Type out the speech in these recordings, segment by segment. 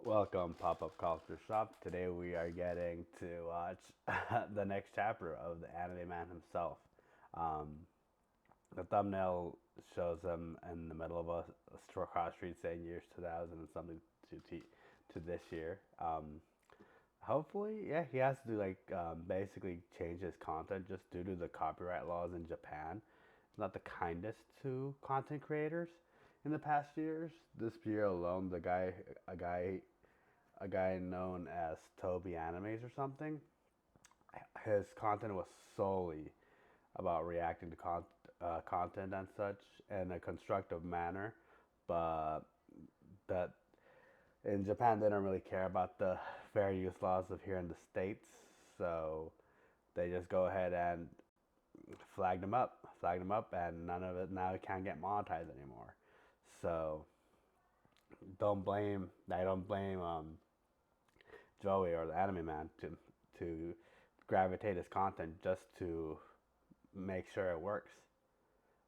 Welcome, Pop-Up Culture Shop. Today we are getting to watch the next chapter of the anime man himself. Um, the thumbnail shows him in the middle of a cross street saying years 2000 and something to this year. Hopefully, yeah, he has to basically change his content just due to the copyright laws in Japan. It's not the kindest to content creators in the past years. This year alone, a guy known as Toby Animes or something, his content was solely about reacting to content and such in a constructive manner, but that in Japan they don't really care about the fair use laws of here in the states, so they just go ahead and flagged him up, and none of it now. It can't get monetized anymore. So I don't blame Joey or the anime man to gravitate his content just to make sure it works.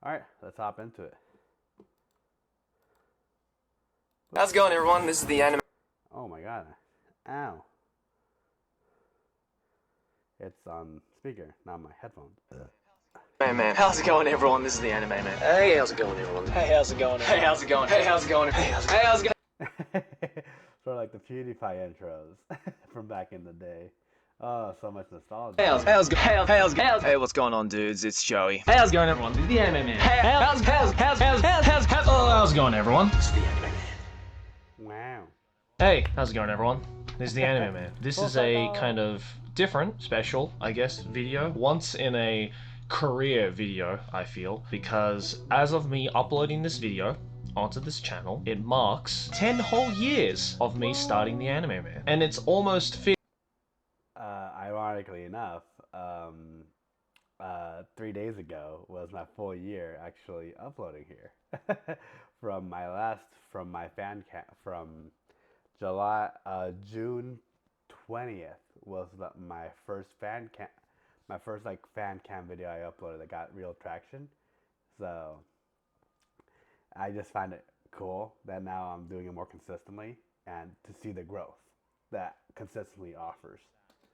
All right, let's hop into it. How's it going, everyone? This is the anime. Oh my god. Ow. It's on speaker, not my headphones. Man. How's it going, everyone? This is the anime man. Hey, how's it going, everyone? Hey, how's it going? Hey, how's it going? Hey, how's it going? Hey, how's it going? Sort of like the PewDiePie intros from back in the day. Oh, so much nostalgia. Hey, what's going on, dudes? It's Joey. Hey, how's it going, everyone? This is the anime man. Hey, how's it going, everyone? This is the anime man. Wow. Hey, how's it going, everyone? This is the Anime Man. This is a kind of different, special, I guess, video. Once in a career video, I feel, because as of me uploading this video onto this channel, it marks 10 whole years of me starting the Anime Man. And it's almost Ironically enough, 3 days ago was my full year actually uploading here. From my fan cam from June 20th was my first like fan cam video I uploaded that got real traction. So I just find it cool that now I'm doing it more consistently and to see the growth that consistently offers.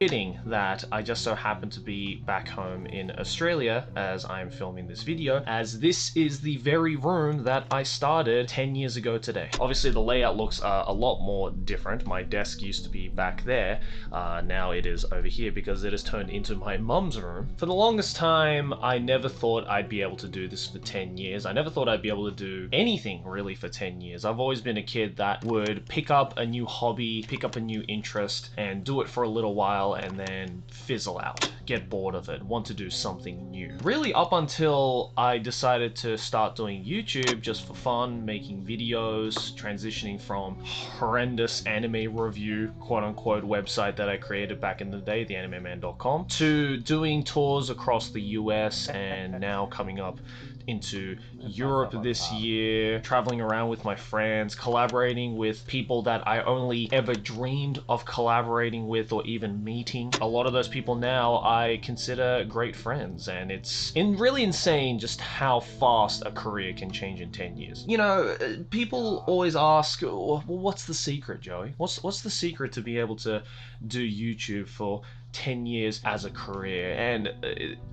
fitting that I just so happen to be back home in Australia as I'm filming this video, as this is the very room that I started 10 years ago today. Obviously the layout looks a lot more different. My desk used to be back there, now it is over here because it has turned into my mum's room. For the longest time I never thought I'd be able to do this for 10 years. I never thought I'd be able to do anything really for 10 years. I've always been a kid that would pick up a new hobby, pick up a new interest and do it for a little while and then fizzle out, get bored of it, want to do something new. Really up until I decided to start doing YouTube just for fun, making videos, transitioning from horrendous anime review quote-unquote website that I created back in the day, theanimeman.com, to doing tours across the US and now coming up into Europe this year, traveling around with my friends, collaborating with people that I only ever dreamed of collaborating with or even meeting. A lot of those people now I consider great friends, and it's really insane just how fast a career can change in 10 years. You know, people always ask, well, what's the secret, Joey? What's the secret to be able to do YouTube for 10 years as a career? And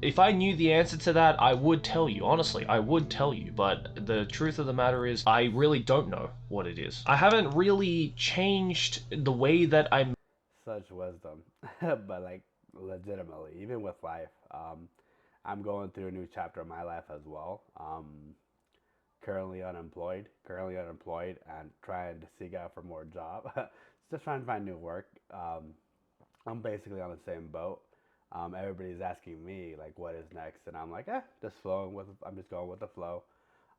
if I knew the answer to that, I would tell you. Honestly, I would tell you. But the truth of the matter is, I really don't know what it is. I haven't really changed the way that I'm Such wisdom, but like legitimately, even with life, I'm going through a new chapter of my life as well. Currently unemployed, and trying to seek out for more job. Just trying to find new work. I'm basically on the same boat. Everybody's asking me like, what is next, and I'm like, I'm just going with the flow,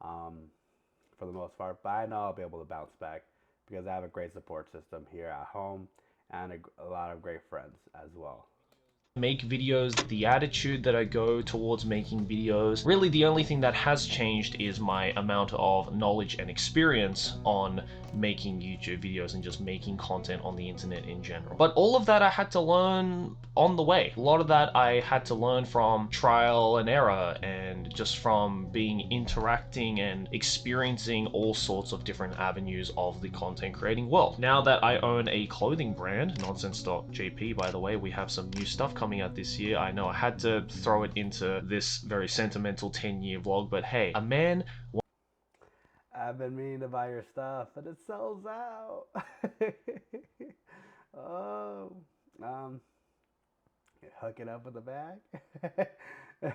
for the most part. But I know I'll be able to bounce back because I have a great support system here at home and a lot of great friends as well. make videos, the attitude that I go towards making videos. Really, the only thing that has changed is my amount of knowledge and experience on making YouTube videos and just making content on the internet in general. But all of that I had to learn on the way. A lot of that I had to learn from trial and error and just from interacting and experiencing all sorts of different avenues of the content creating world. Now that I own a clothing brand, nonsense.gp by the way, we have some new stuff coming out this year. I know I had to throw it into this very sentimental 10-year vlog, but hey, a man... I've been meaning to buy your stuff, but it sells out. Oh, hook it up with a bag.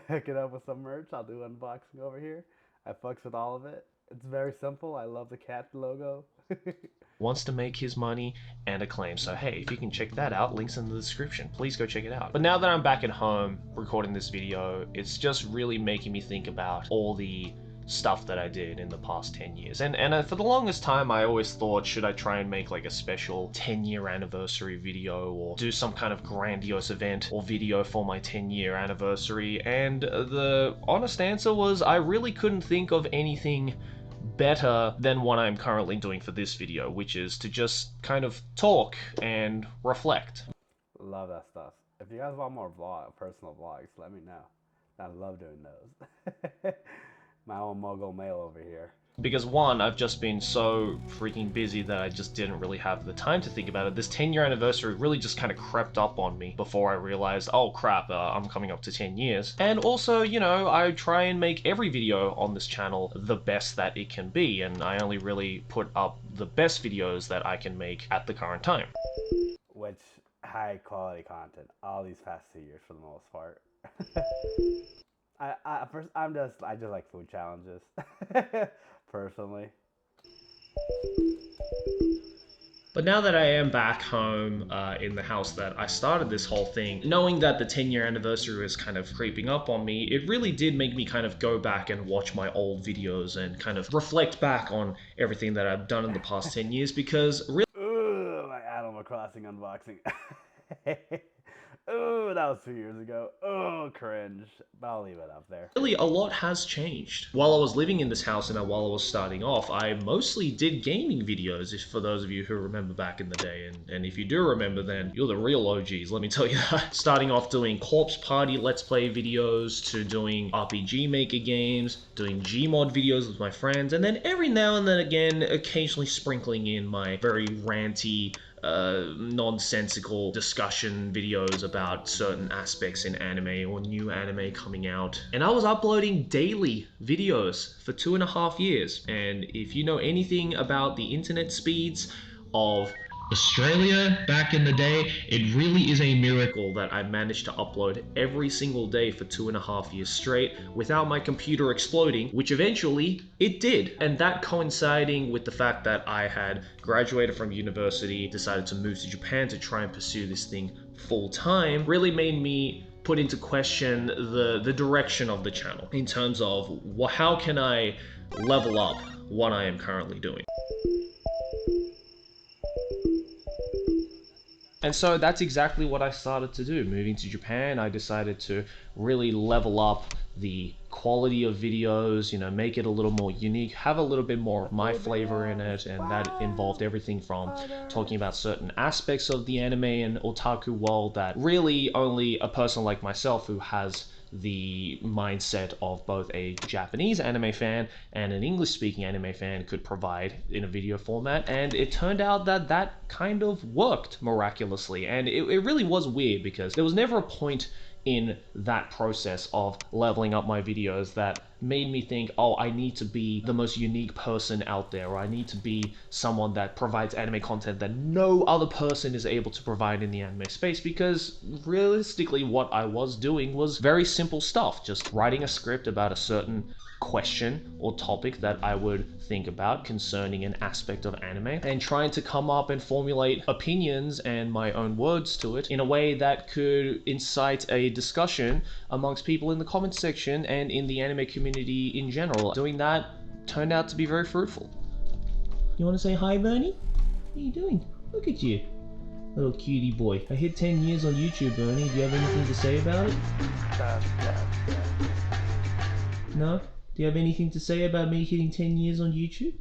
Hook it up with some merch. I'll do unboxing over here. I fucks with all of it. It's very simple. I love the cat logo. wants to make his money and acclaim. So hey, if you can check that out, links in the description. Please go check it out. But now that I'm back at home recording this video, it's just really making me think about all the stuff that I did in the past 10 years. And for the longest time, I always thought, should I try and make like a special 10-year anniversary video or do some kind of grandiose event or video for my 10-year anniversary? And the honest answer was I really couldn't think of anything better than what I'm currently doing for this video, which is to just kind of talk and reflect. Love that stuff. If you guys want more personal vlogs, let me know. I love doing those. My own mogul male over here. Because one, I've just been so freaking busy that I just didn't really have the time to think about it. This 10-year anniversary really just kind of crept up on me before I realized, oh crap, I'm coming up to 10 years. And also, you know, I try and make every video on this channel the best that it can be, and I only really put up the best videos that I can make at the current time. Which, high quality content, all these past 2 years for the most part. I just like food challenges, personally. But now that I am back home in the house that I started this whole thing, knowing that the 10-year anniversary was kind of creeping up on me, it really did make me kind of go back and watch my old videos and kind of reflect back on everything that I've done in the past 10 years, because really... Ooh, my Animal Crossing unboxing. Oh, that was 2 years ago. Oh, cringe. But I'll leave it up there. Really, a lot has changed. While I was living in this house and while I was starting off, I mostly did gaming videos, if for those of you who remember back in the day. And if you do remember, then you're the real OGs, let me tell you that. Starting off doing Corpse Party Let's Play videos, to doing RPG Maker games, doing Gmod videos with my friends, and then every now and then again, occasionally sprinkling in my very ranty, nonsensical discussion videos about certain aspects in anime or new anime coming out. And I was uploading daily videos for 2.5 years. And if you know anything about the internet speeds of Australia back in the day, it really is a miracle that I managed to upload every single day for 2.5 years straight without my computer exploding, which eventually it did. And that coinciding with the fact that I had graduated from university, decided to move to Japan to try and pursue this thing full time, really made me put into question the direction of the channel in terms of how can I level up what I am currently doing. And so that's exactly what I started to do. Moving to Japan, I decided to really level up the quality of videos, you know, make it a little more unique, have a little bit more of my flavor in it, and that involved everything from talking about certain aspects of the anime and otaku world that really only a person like myself who has the mindset of both a Japanese anime fan and an English-speaking anime fan could provide in a video format. And it turned out that that kind of worked miraculously, and it really was weird because there was never a point in that process of leveling up my videos that made me think, oh, I need to be the most unique person out there, or I need to be someone that provides anime content that no other person is able to provide in the anime space, because realistically what I was doing was very simple stuff, just writing a script about a certain question or topic that I would think about concerning an aspect of anime, and trying to come up and formulate opinions and my own words to it in a way that could incite a discussion amongst people in the comment section and in the anime community in general. Doing that turned out to be very fruitful. You want to say hi, Bernie? What are you doing? Look at you. Little cutie boy. I hit 10 years on YouTube, Bernie. Do you have anything to say about it? No? Do you have anything to say about me hitting 10 years on YouTube?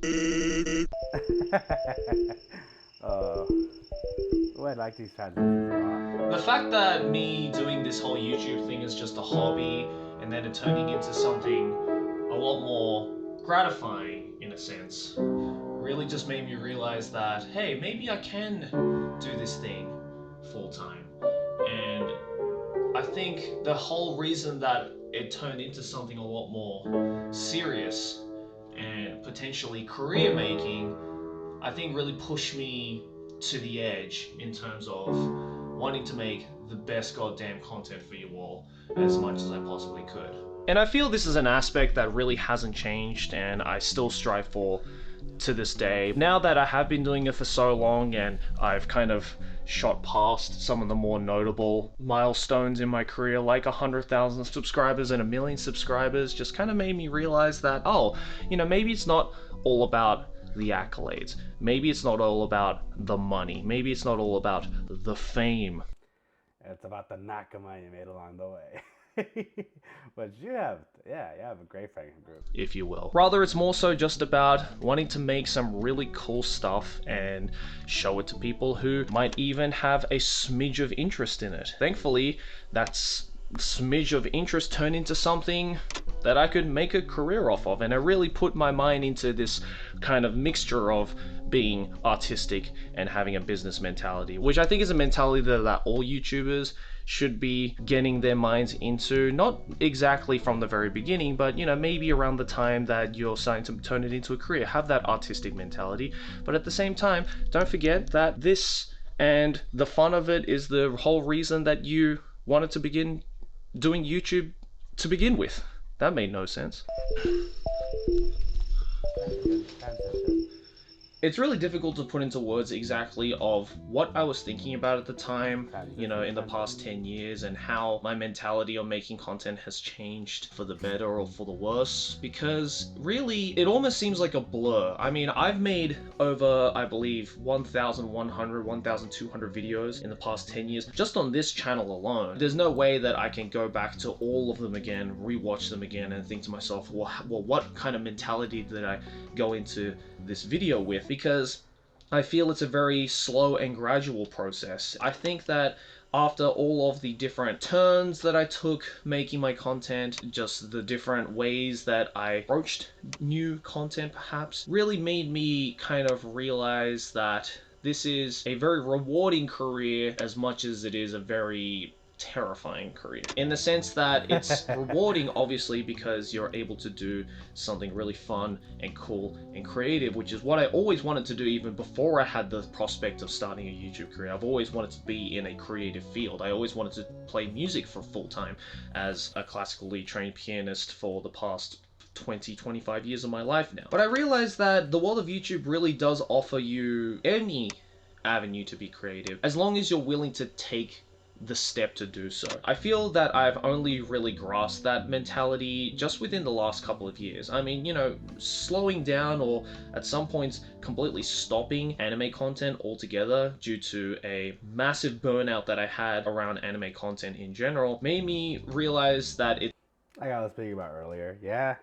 I like these transitions a lot. The fact that me doing this whole YouTube thing is just a hobby and then it turning into something a lot more gratifying in a sense really just made me realize that, hey, maybe I can do this thing full time. And I think the whole reason that it turned into something a lot more serious and potentially career making, I think really pushed me to the edge in terms of wanting to make the best goddamn content for you all as much as I possibly could. And I feel this is an aspect that really hasn't changed and I still strive for to this day. Now that I have been doing it for so long and I've kind of shot past some of the more notable milestones in my career, like 100,000 subscribers and 1 million subscribers, just kind of made me realize that, oh, you know, maybe it's not all about the accolades. Maybe it's not all about the money. Maybe it's not all about the fame. It's about the nakama you made along the way. But you have a great friend group, if you will. Rather, it's more so just about wanting to make some really cool stuff and show it to people who might even have a smidge of interest in it. Thankfully, that's smidge of interest turned into something that I could make a career off of, and I really put my mind into this kind of mixture of being artistic and having a business mentality, which I think is a mentality that all YouTubers should be getting their minds into, not exactly from the very beginning, but you know, maybe around the time that you're starting to turn it into a career. Have that artistic mentality, but at the same time, don't forget that this and the fun of it is the whole reason that you wanted to begin doing YouTube to begin with. That made no sense. It's really difficult to put into words exactly of what I was thinking about at the time, you know, in the past 10 years and how my mentality on making content has changed for the better or for the worse, because really it almost seems like a blur. I mean, I've made over, I believe, 1,100, 1,200 videos in the past 10 years just on this channel alone. There's no way that I can go back to all of them again, rewatch them again and think to myself, well, what kind of mentality did I go into this video with? Because I feel it's a very slow and gradual process. I think that after all of the different turns that I took making my content, just the different ways that I approached new content perhaps, really made me kind of realize that this is a very rewarding career as much as it is a very terrifying career, in the sense that it's rewarding obviously because you're able to do something really fun and cool and creative, which is what I always wanted to do even before I had the prospect of starting a YouTube career. I've always wanted to be in a creative field. I always wanted to play music for full time as a classically trained pianist for the past 25 years of my life now. But I realized that the world of YouTube really does offer you any avenue to be creative as long as you're willing to take the step to do so. I feel that I've only really grasped that mentality just within the last couple of years. I mean, you know, slowing down or at some points completely stopping anime content altogether due to a massive burnout that I had around anime content in general made me realize that it. like I was speaking about earlier. Yeah,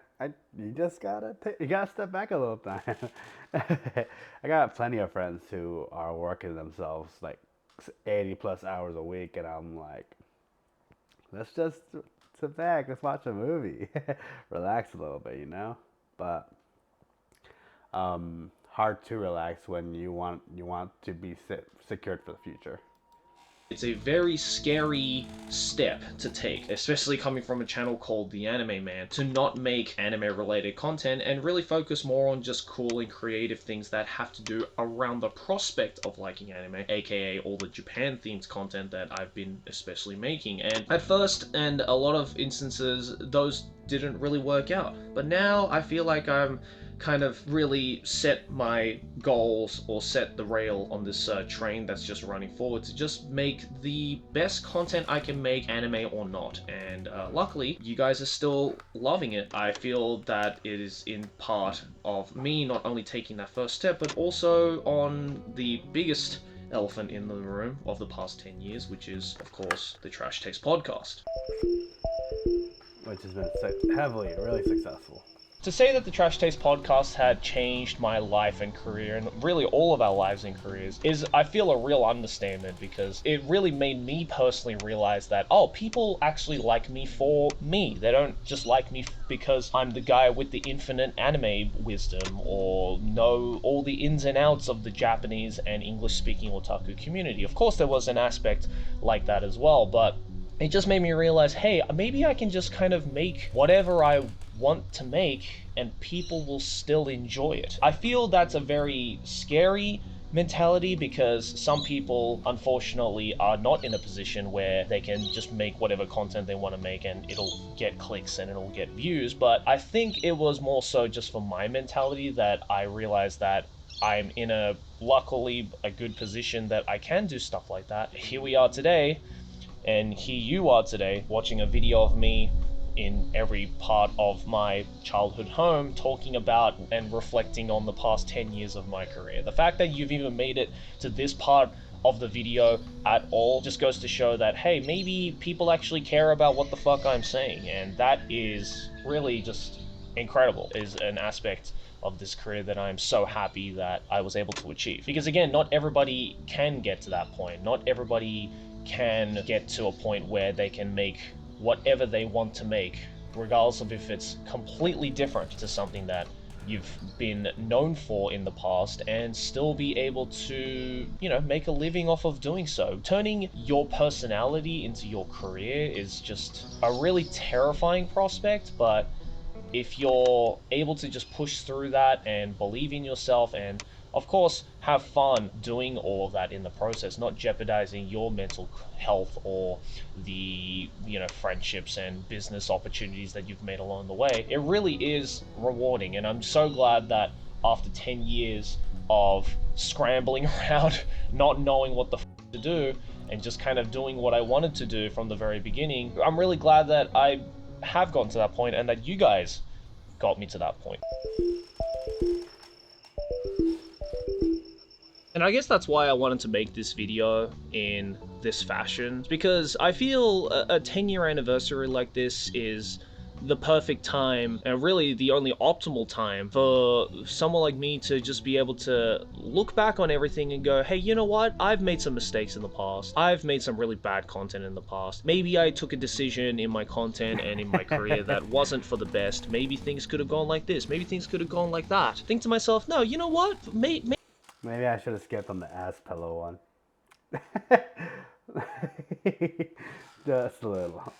you just gotta step back a little time. I got plenty of friends who are working themselves like 80 plus hours a week, and I'm like, let's just sit back, let's watch a movie, relax a little bit, you know. But hard to relax when you want to be secured for the future. It's a very scary step to take, especially coming from a channel called The Anime Man, to not make anime related content and really focus more on just cool and creative things that have to do around the prospect of liking anime, aka all the Japan themed content that I've been especially making. And at first, and a lot of instances, those didn't really work out. But now I feel like I'm kind of really set my goals or set the rail on this train that's just running forward to just make the best content I can make, anime or not. And luckily you guys are still loving it. I feel that it is in part of me not only taking that first step but also on the biggest elephant in the room of the past 10 years, which is, of course, the Trash Taste podcast. Which has been heavily, really successful. To say that the Trash Taste podcast had changed my life and career, and really all of our lives and careers, is, I feel, a real understatement, because it really made me personally realize that, oh, people actually like me for me. They don't just like me because I'm the guy with the infinite anime wisdom, or know all the ins and outs of the Japanese and English-speaking otaku community. Of course, there was an aspect like that as well, but it just made me realize, hey, maybe I can just kind of make whatever I want to make and people will still enjoy it. I feel that's a very scary mentality, because some people unfortunately are not in a position where they can just make whatever content they want to make and it'll get clicks and it'll get views. But I think it was more so just for my mentality that I realized that I'm in luckily a good position that I can do stuff like that. Here we are today, and here you are today watching a video of me in every part of my childhood home talking about and reflecting on the past 10 years of my career. The fact that you've even made it to this part of the video at all just goes to show that, hey, maybe people actually care about what the fuck I'm saying, and that is really just incredible. Is an aspect of this career that I'm so happy that I was able to achieve. Because again, not everybody can get to that point. Not everybody can get to a point where they can make whatever they want to make, regardless of if it's completely different to something that you've been known for in the past, and still be able to, you know, make a living off of doing so. Turning your personality into your career is just a really terrifying prospect, but if you're able to just push through that and believe in yourself, and of course have fun doing all of that in the process, not jeopardizing your mental health or the, you know, friendships and business opportunities that you've made along the way, it really is rewarding. And I'm so glad that after 10 years of scrambling around, not knowing what the to do, and just kind of doing what I wanted to do from the very beginning, I'm really glad that I have gotten to that point and that you guys got me to that point. And I guess that's why I wanted to make this video in this fashion, because I feel a 10-year anniversary like this is the perfect time, and really the only optimal time, for someone like me to just be able to look back on everything and go, hey, you know what? I've made some mistakes in the past. I've made some really bad content in the past. Maybe I took a decision in my content and in my career that wasn't for the best. Maybe things could have gone like this. Maybe things could have gone like that. Think to myself, no, you know what? Maybe I should have skipped on the ass pillow one. Just a little.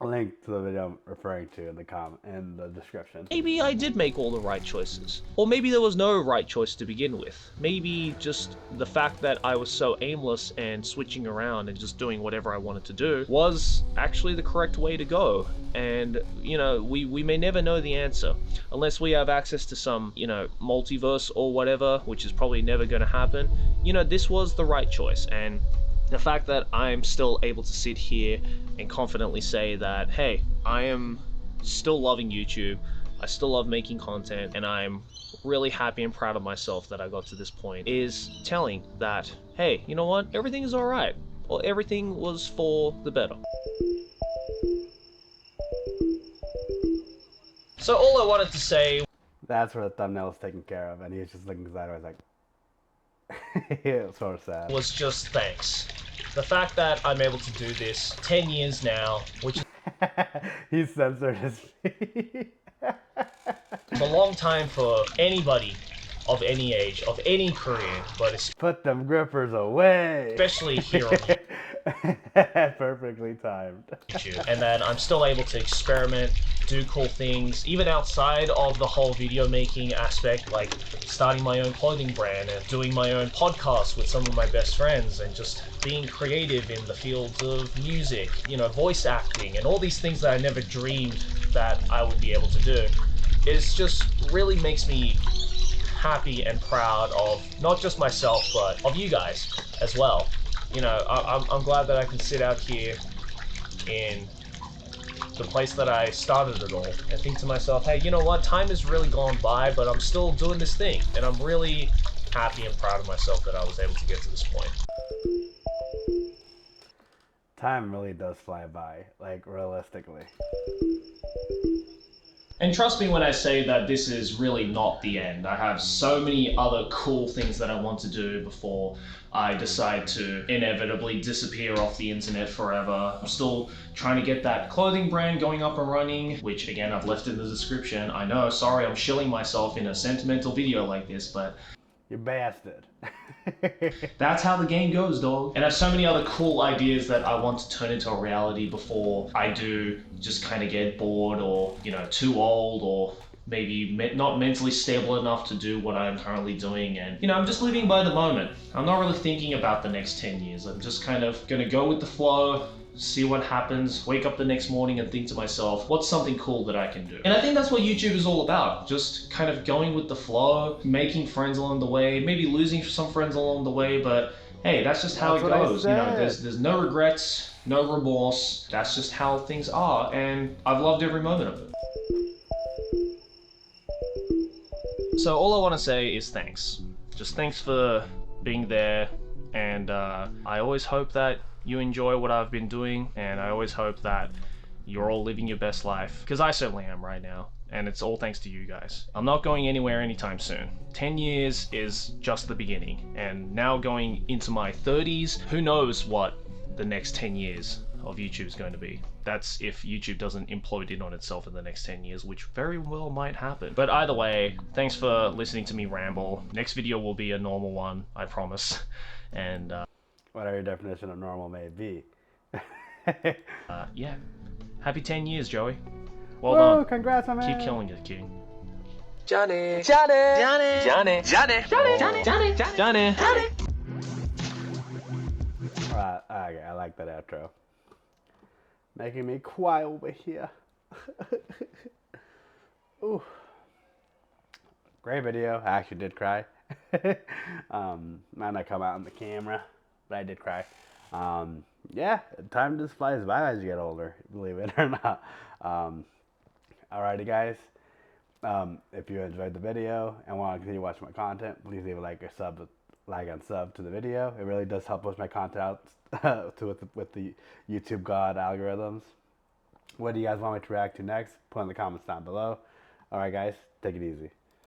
Link to the video I'm referring to in the description. Maybe I did make all the right choices. Or maybe there was no right choice to begin with. Maybe just the fact that I was so aimless and switching around and just doing whatever I wanted to do was actually the correct way to go. And, you know, we may never know the answer unless we have access to some, you know, multiverse or whatever, which is probably never going to happen. You know, this was the right choice. And the fact that I'm still able to sit here and confidently say that, hey, I am still loving YouTube, I still love making content, and I'm really happy and proud of myself that I got to this point, is telling that, hey, you know what, everything is alright, or everything was for the better. So all I wanted to say... That's where the thumbnail was taken care of, and he was just looking sideways like... it was sort of sad. Was just thanks. The fact that I'm able to do this 10 years now, which he censored his is a long time for anybody of any age, of any career, but put them grippers away, especially here on perfectly timed. YouTube. And then I'm still able to experiment, do cool things, even outside of the whole video making aspect, like starting my own clothing brand and doing my own podcast with some of my best friends, and just being creative in the fields of music, you know, voice acting, and all these things that I never dreamed that I would be able to do. It's just really makes me happy and proud of not just myself, but of you guys as well. You know, I'm glad that I can sit out here in the place that I started it all and think to myself, hey, you know what, time has really gone by, but I'm still doing this thing, and I'm really happy and proud of myself that I was able to get to this point. Time really does fly by, like realistically. And trust me when I say that this is really not the end. I have so many other cool things that I want to do before I decide to inevitably disappear off the internet forever. I'm still trying to get that clothing brand going up and running, which again I've left in the description. I know, sorry I'm shilling myself in a sentimental video like this, but You bastard. that's how the game goes, dog. And I have so many other cool ideas that I want to turn into a reality before I do just kind of get bored or, you know, too old or maybe not mentally stable enough to do what I'm currently doing. And, you know, I'm just living by the moment. I'm not really thinking about the next 10 years. I'm just kind of going to go with the flow, see what happens, wake up the next morning and think to myself, what's something cool that I can do? And I think that's what YouTube is all about. Just kind of going with the flow, making friends along the way, maybe losing some friends along the way, but hey, that's just how it goes. You know, there's no regrets, no remorse. That's just how things are, and I've loved every moment of it. So all I want to say is thanks. Just thanks for being there, and I always hope that you enjoy what I've been doing, and I always hope that you're all living your best life, because I certainly am right now, and it's all thanks to you guys. I'm not going anywhere anytime soon. 10 years is just the beginning, and now going into my 30s, who knows what the next 10 years of YouTube is going to be. That's if YouTube doesn't implode in on itself in the next 10 years, which very well might happen. But either way, thanks for listening to me ramble. Next video will be a normal one, I promise. And Whatever your definition of normal may be. yeah. Happy 10 years, Joey. Well Whoa, done. congrats, my man. Keep killing it, King. Johnny, Johnny, Johnny, Johnny, Johnny, Johnny, Johnny, Johnny, Johnny, Johnny. Alright, okay, I like that outro. Making me cry over here. Ooh. Great video. I actually did cry. Might not come out on the camera, but I did cry. Yeah, time just flies by as you get older, believe it or not. Alrighty, guys. If you enjoyed the video and want to continue watching my content, please leave a like and sub to the video. It really does help push my content out with the YouTube God algorithms. What do you guys want me to react to next? Put in the comments down below. Alright, guys, take it easy.